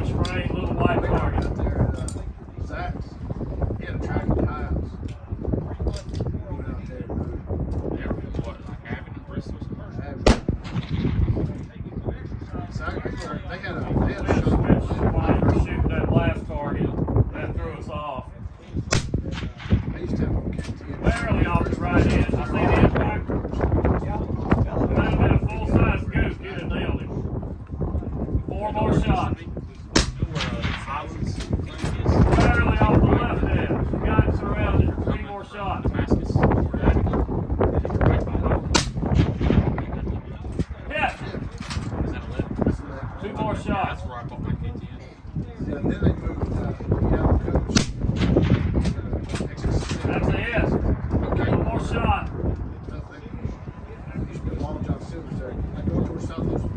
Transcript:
orange frame, little white target. Out there at Zach's, he had a track at the house. He went out there. What, like Abbott and Bristol? They had a Which shot. while you were shooting that last target, that threw us off. I used to have one KTM. Barely off the right edge. I see the impact. If that had been a full-size goose, you'd have nailed him. 4 more shots. Barely off the left edge. You got him surrounded. 3 more shots. Hit. 2 more shots. That's where I bought my KTM. Yeah, then they moved Yellow Coach. That's a hit. 1 more shot. Used to be Long John Silver's there. I go towards South Louisville.